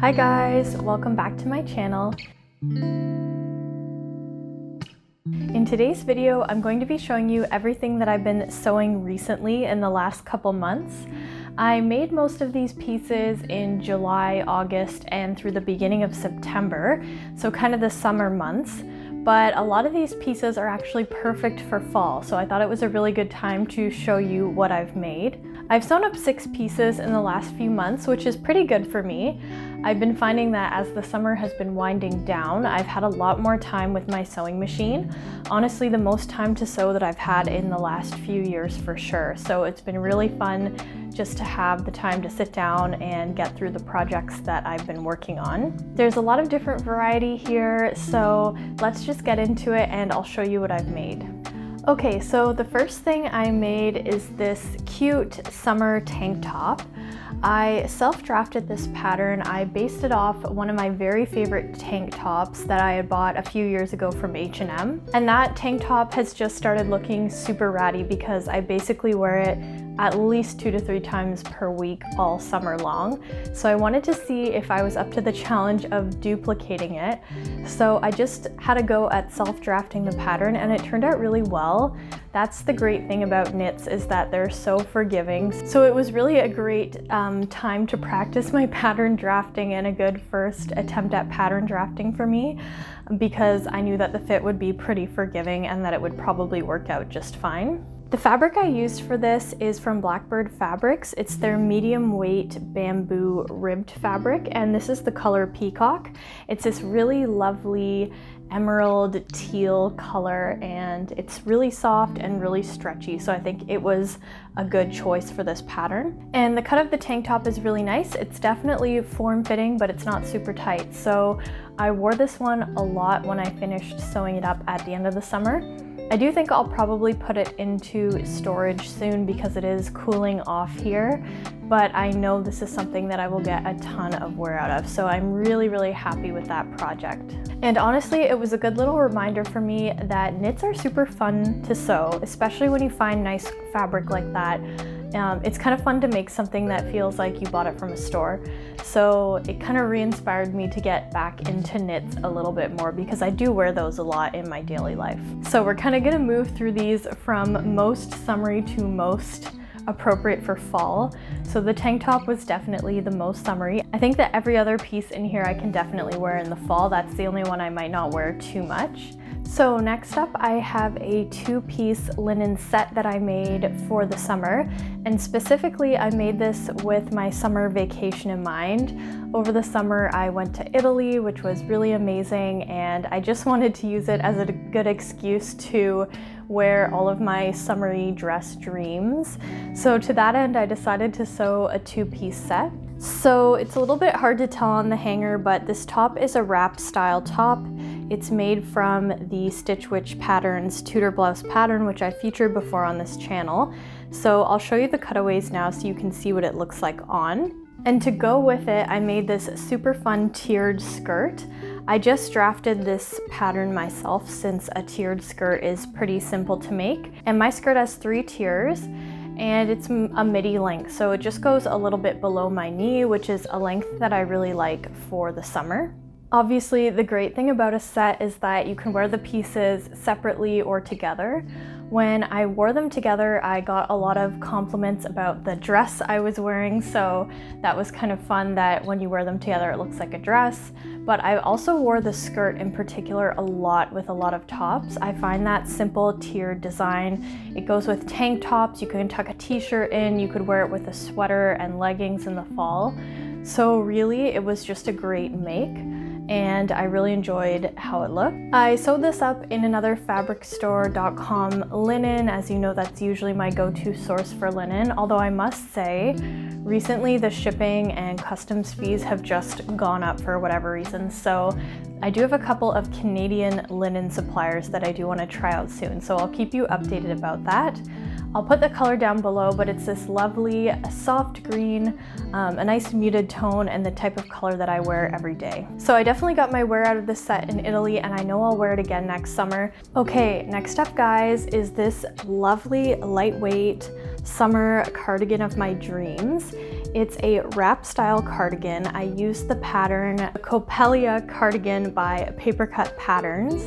Hi guys, welcome back to my channel. In today's video, I'm going to be showing you everything that I've been sewing recently in the last couple months. I made most of these pieces in July, August, and through the beginning of September, so kind of the summer months. But a lot of these pieces are actually perfect for fall, so I thought it was a really good time to show you what I've made. I've sewn up 6 pieces in the last few months, which is pretty good for me. I've been finding that as the summer has been winding down, I've had a lot more time with my sewing machine. Honestly, the most time to sew that I've had in the last few years for sure. So it's been really fun just to have the time to sit down and get through the projects that I've been working on. There's a lot of different variety here, so let's just get into it and I'll show you what I've made. Okay, so the first thing I made is this cute summer tank top. I self-drafted this pattern. I based it off one of my very favorite tank tops that I had bought a few years ago from H&M. And that tank top has just started looking super ratty because I basically wear it at least 2 to 3 times per week all summer long. So I wanted to see if I was up to the challenge of duplicating it. So I just had a go at self-drafting the pattern and it turned out really well. That's the great thing about knits, is that they're so forgiving. So it was really a great time to practice my pattern drafting and a good first attempt at pattern drafting for me, because I knew that the fit would be pretty forgiving and that it would probably work out just fine. The fabric I used for this is from Blackbird Fabrics. It's their medium weight bamboo ribbed fabric, and this is the color Peacock. It's this really lovely emerald teal color, and it's really soft and really stretchy, so I think it was a good choice for this pattern. And the cut of the tank top is really nice. It's definitely form-fitting, but it's not super tight, so I wore this one a lot when I finished sewing it up at the end of the summer. I do think I'll probably put it into storage soon because it is cooling off here, but I know this is something that I will get a ton of wear out of, so I'm really happy with that project. And honestly, it was a good little reminder for me that knits are super fun to sew, especially when you find nice fabric like that. It's kind of fun to make something that feels like you bought it from a store. So it kind of re-inspired me to get back into knits a little bit more because I do wear those a lot in my daily life. So we're kind of gonna move through these from most summery to most appropriate for fall. So the tank top was definitely the most summery. I think that every other piece in here I can definitely wear in the fall. That's the only one I might not wear too much. So next up, I have a 2-piece linen set that I made for the summer, and specifically I made this with my summer vacation in mind. Over the summer I went to Italy, which was really amazing, and I just wanted to use it as a good excuse to wear all of my summery dress dreams. So to that end, I decided to sew a 2-piece set. So it's a little bit hard to tell on the hanger, but this top is a wrap style top. It's made from the Stitch Witch Patterns Tudor blouse pattern, which I featured before on this channel. So I'll show you the cutaways now so you can see what it looks like on. And to go with it, I made this super fun tiered skirt. I just drafted this pattern myself since a tiered skirt is pretty simple to make. And my skirt has 3 tiers, and it's a midi length, so it just goes a little bit below my knee, which is a length that I really like for the summer. Obviously, the great thing about a set is that you can wear the pieces separately or together. When I wore them together, I got a lot of compliments about the dress I was wearing, so that was kind of fun that when you wear them together it looks like a dress. But I also wore the skirt in particular a lot with a lot of tops. I find that simple tiered design. It goes with tank tops, you can tuck a t-shirt in, you could wear it with a sweater and leggings in the fall. So really, it was just a great make, and I really enjoyed how it looked. I sewed this up in another fabricstore.com linen. As you know, that's usually my go-to source for linen, although I must say, recently the shipping and customs fees have just gone up for whatever reason, so I do have a couple of Canadian linen suppliers that I do want to try out soon, so I'll keep you updated about that. I'll put the color down below, but it's this lovely soft green, a nice muted tone, and the type of color that I wear every day. So I definitely got my wear out of this set in Italy, and I know I'll wear it again next summer. Okay, next up guys is this lovely lightweight summer cardigan of my dreams. It's a wrap style cardigan. I used the pattern Coppelia cardigan by Paper Cut Patterns,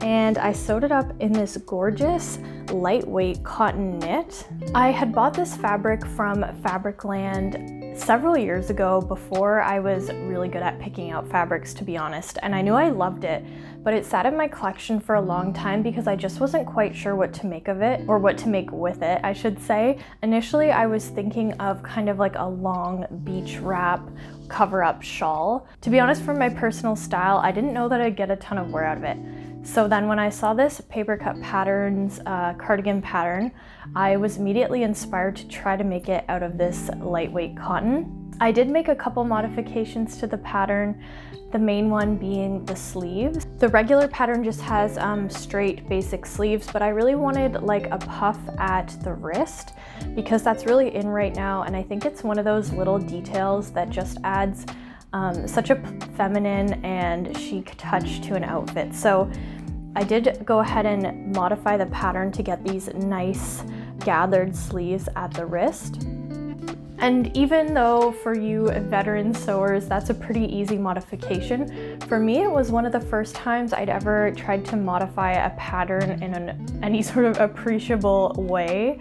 and I sewed it up in this gorgeous lightweight cotton knit. I had bought this fabric from Fabricland several years ago before I was really good at picking out fabrics, to be honest, and I knew I loved it, but it sat in my collection for a long time because I just wasn't quite sure what to make of it, or what to make with it, I should say. Initially, I was thinking of kind of like a long beach wrap cover-up shawl. To be honest, for my personal style, I didn't know that I'd get a ton of wear out of it. So then when I saw this Paper Cut Patterns cardigan pattern, I was immediately inspired to try to make it out of this lightweight cotton. I did make a couple modifications to the pattern, the main one being the sleeves. The regular pattern just has straight basic sleeves, but I really wanted like a puff at the wrist because that's really in right now, and I think it's one of those little details that just adds such a feminine and chic touch to an outfit. So I did go ahead and modify the pattern to get these nice gathered sleeves at the wrist. And even though for you veteran sewers, that's a pretty easy modification, for me it was one of the first times I'd ever tried to modify a pattern in any sort of appreciable way.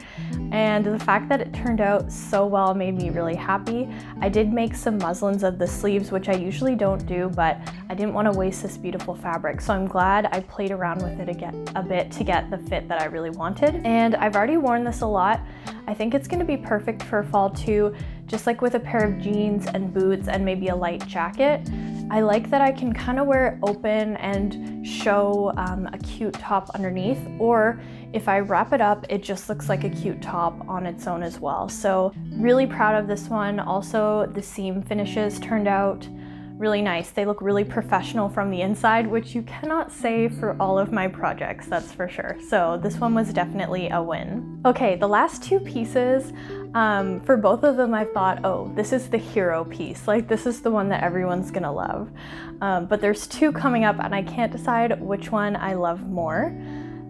And the fact that it turned out so well made me really happy. I did make some muslins of the sleeves, which I usually don't do, but I didn't want to waste this beautiful fabric. So I'm glad I played around with it a bit to get the fit that I really wanted. And I've already worn this a lot. I think it's going to be perfect for fall too, just like with a pair of jeans and boots and maybe a light jacket. I like that I can kind of wear it open and show a cute top underneath, or if I wrap it up, it just looks like a cute top on its own as well. So really proud of this one. Also, the seam finishes turned out really nice. They look really professional from the inside, which you cannot say for all of my projects, that's for sure. So this one was definitely a win. Okay, the last two pieces, for both of them I thought, oh, this is the hero piece. Like, this is the one that everyone's gonna love. But there's two coming up and I can't decide which one I love more.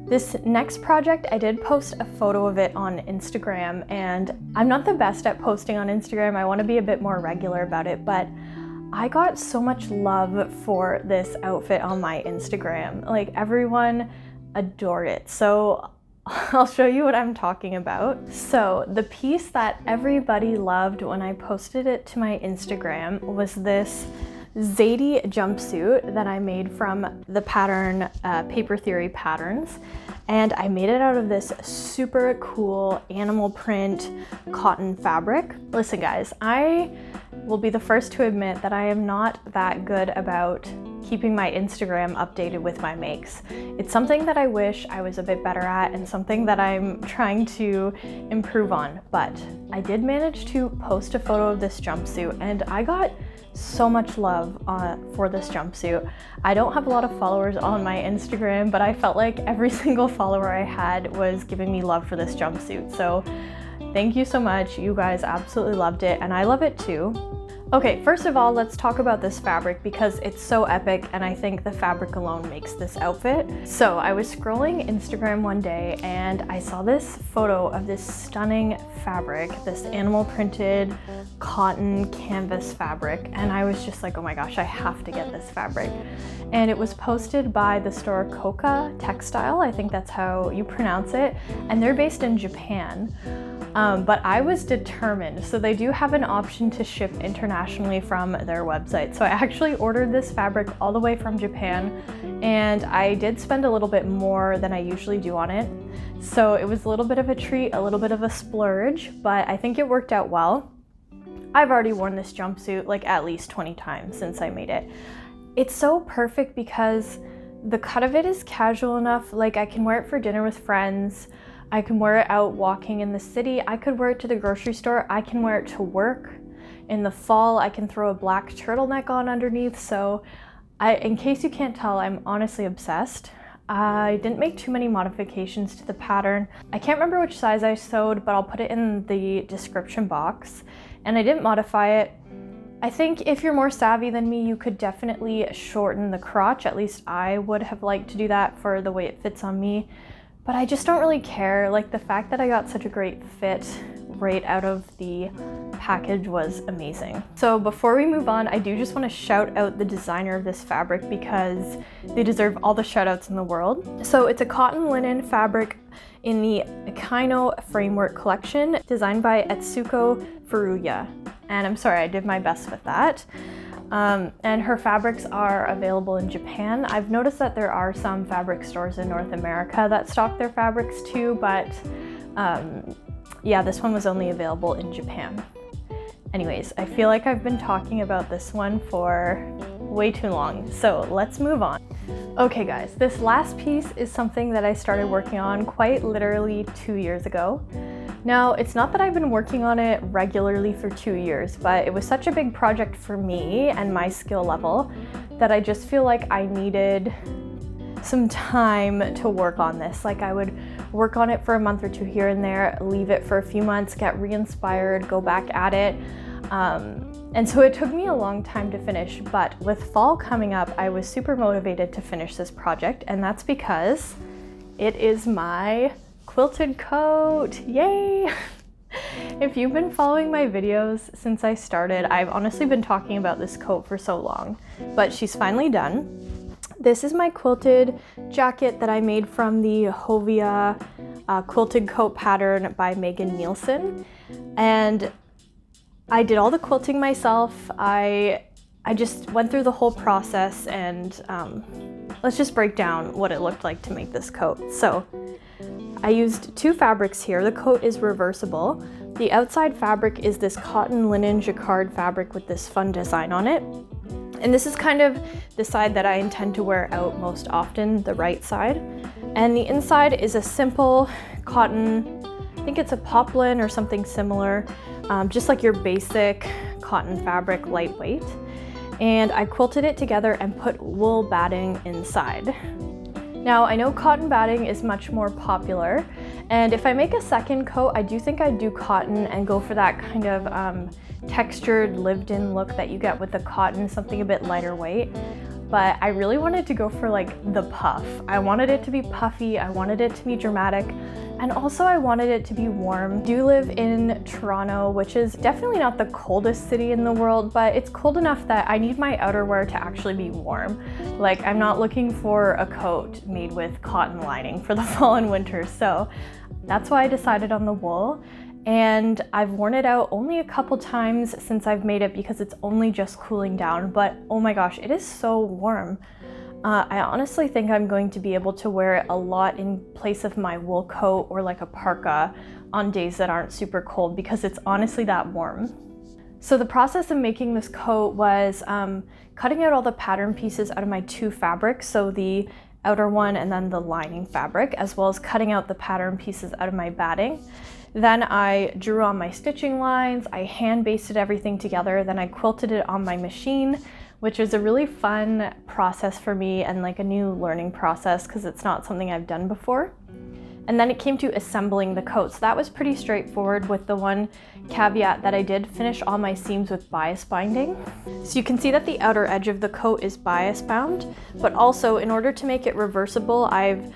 This next project, I did post a photo of it on Instagram, and I'm not the best at posting on Instagram. I want to be a bit more regular about it, but I got so much love for this outfit on my Instagram. Like, everyone adored it. So I'll show you what I'm talking about. So the piece that everybody loved when I posted it to my Instagram was this Zadie jumpsuit that I made from the pattern Paper Theory Patterns. And I made it out of this super cool animal print cotton fabric. Listen guys, I will be the first to admit that I am not that good about keeping my Instagram updated with my makes. It's something that I wish I was a bit better at and something that I'm trying to improve on, but I did manage to post a photo of this jumpsuit and I got so much love for this jumpsuit. I don't have a lot of followers on my Instagram, but I felt like every single follower I had was giving me love for this jumpsuit. So thank you so much. You guys absolutely loved it and I love it too. Okay, first of all, let's talk about this fabric because it's so epic and I think the fabric alone makes this outfit. So I was scrolling Instagram one day and I saw this photo of this stunning fabric, this animal printed cotton canvas fabric, and I was just like, oh my gosh, I have to get this fabric. And it was posted by the store Koka Textile, I think that's how you pronounce it, and they're based in Japan. But I was determined. So they do have an option to ship internationally from their website. So I actually ordered this fabric all the way from Japan, and I did spend a little bit more than I usually do on it. So it was a little bit of a treat, a little bit of a splurge, but I think it worked out well. I've already worn this jumpsuit like at least 20 times since I made it. It's so perfect because the cut of it is casual enough, like I can wear it for dinner with friends, I can wear it out walking in the city, I could wear it to the grocery store, I can wear it to work. In the fall, I can throw a black turtleneck on underneath, so in case you can't tell, I'm honestly obsessed. I didn't make too many modifications to the pattern. I can't remember which size I sewed, but I'll put it in the description box. And I didn't modify it. I think if you're more savvy than me, you could definitely shorten the crotch. At least I would have liked to do that for the way it fits on me. But I just don't really care. Like, the fact that I got such a great fit right out of the package was amazing. So before we move on, I do just want to shout out the designer of this fabric because they deserve all the shout outs in the world. So it's a cotton linen fabric in the Akaino Framework collection, designed by Etsuko Furuya. And I'm sorry, I did my best with that. And her fabrics are available in Japan. I've noticed that there are some fabric stores in North America that stock their fabrics too, but yeah, this one was only available in Japan. Anyways, I feel like I've been talking about this one for way too long, so let's move on. Okay guys, this last piece is something that I started working on quite literally 2 years ago. Now, it's not that I've been working on it regularly for 2 years, but it was such a big project for me and my skill level that I just feel like I needed some time to work on this. Like I would work on it for a month or two here and there, leave it for a few months, get re-inspired, go back at it. And so it took me a long time to finish, but with fall coming up, I was super motivated to finish this project, and that's because it is my quilted coat, yay! If you've been following my videos since I started, I've honestly been talking about this coat for so long, but she's finally done. This is my quilted jacket that I made from the Hovea Quilted Coat pattern by Megan Nielsen, and I did all the quilting myself. I just went through the whole process, and let's just break down what it looked like to make this coat. So I used 2 fabrics here. The coat is reversible. The outside fabric is this cotton linen jacquard fabric with this fun design on it. And this is kind of the side that I intend to wear out most often, the right side. And the inside is a simple cotton, I think it's a poplin or something similar, just like your basic cotton fabric, lightweight. And I quilted it together and put wool batting inside. Now, I know cotton batting is much more popular, and if I make a second coat, I do think I'd do cotton and go for that kind of textured, lived-in look that you get with the cotton, something a bit lighter weight. But I really wanted to go for like the puff. I wanted it to be puffy, I wanted it to be dramatic, and also I wanted it to be warm. I do live in Toronto, which is definitely not the coldest city in the world, but it's cold enough that I need my outerwear to actually be warm. Like, I'm not looking for a coat made with cotton lining for the fall and winter, so that's why I decided on the wool. And I've worn it out only a couple times since I've made it because it's only just cooling down, but oh my gosh, it is so warm. I honestly think I'm going to be able to wear it a lot in place of my wool coat or like a parka on days that aren't super cold because it's honestly that warm. So the process of making this coat was cutting out all the pattern pieces out of my 2 fabrics, so the outer one and then the lining fabric, as well as cutting out the pattern pieces out of my batting. Then I drew on my stitching lines, I hand basted everything together, then I quilted it on my machine, which is a really fun process for me and like a new learning process because it's not something I've done before. And then it came to assembling the coat. So that was pretty straightforward, with the one caveat that I did finish all my seams with bias binding. So you can see that the outer edge of the coat is bias bound, but also in order to make it reversible, I've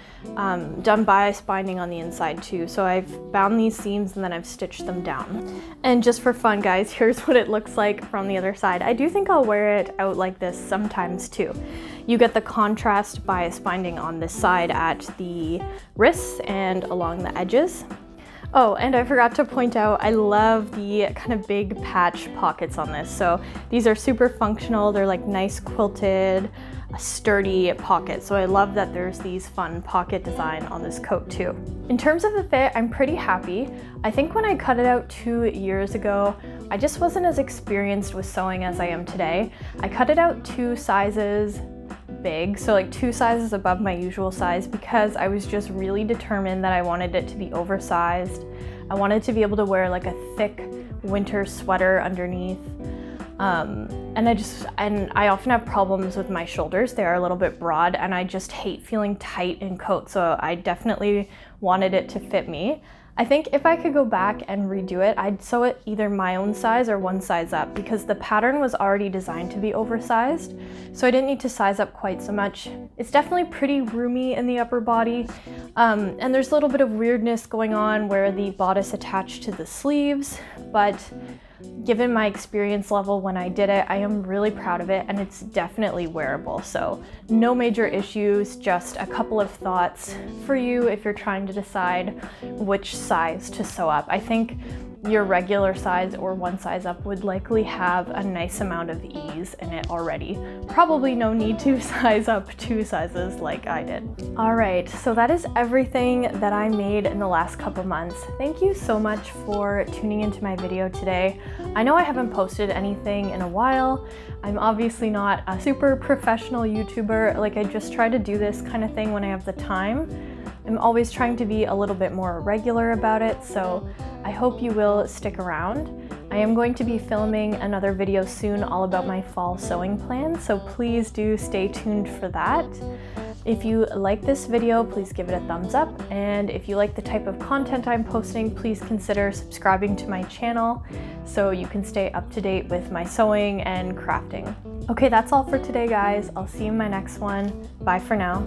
done bias binding on the inside too. So I've bound these seams and then I've stitched them down. And just for fun, guys, here's what it looks like from the other side. I do think I'll wear it out like this sometimes too. You get the contrast bias binding on this side at the wrists and along the edges. Oh, and I forgot to point out, I love the kind of big patch pockets on this. So these are super functional. They're like nice quilted, sturdy pockets. So I love that there's these fun pocket design on this coat too. In terms of the fit, I'm pretty happy. I think when I cut it out 2 years ago, I just wasn't as experienced with sewing as I am today. I cut it out 2 sizes big, so like 2 sizes above my usual size, because I was just really determined that I wanted it to be oversized. I wanted to be able to wear like a thick winter sweater underneath. And I often have problems with my shoulders. They are a little bit broad and I just hate feeling tight in coats, so I definitely wanted it to fit me. I think if I could go back and redo it, I'd sew it either my own size or one size up because the pattern was already designed to be oversized, so I didn't need to size up quite so much. It's definitely pretty roomy in the upper body, and there's a little bit of weirdness going on where the bodice attached to the sleeves, but given my experience level when I did it, I am really proud of it, and it's definitely wearable. So no major issues, just a couple of thoughts for you if you're trying to decide which size to sew up. I think your regular size or one size up would likely have a nice amount of ease in it already. Probably no need to size up 2 sizes like I did. All right, so that is everything that I made in the last couple months. Thank you so much for tuning into my video today. I know I haven't posted anything in a while. I'm obviously not a super professional YouTuber. Like, I just try to do this kind of thing when I have the time. I'm always trying to be a little bit more regular about it, so I hope you will stick around. I am going to be filming another video soon all about my fall sewing plan, so please do stay tuned for that. If you like this video, please give it a thumbs up, and if you like the type of content I'm posting, please consider subscribing to my channel so you can stay up to date with my sewing and crafting. Okay, that's all for today, guys. I'll see you in my next one. Bye for now.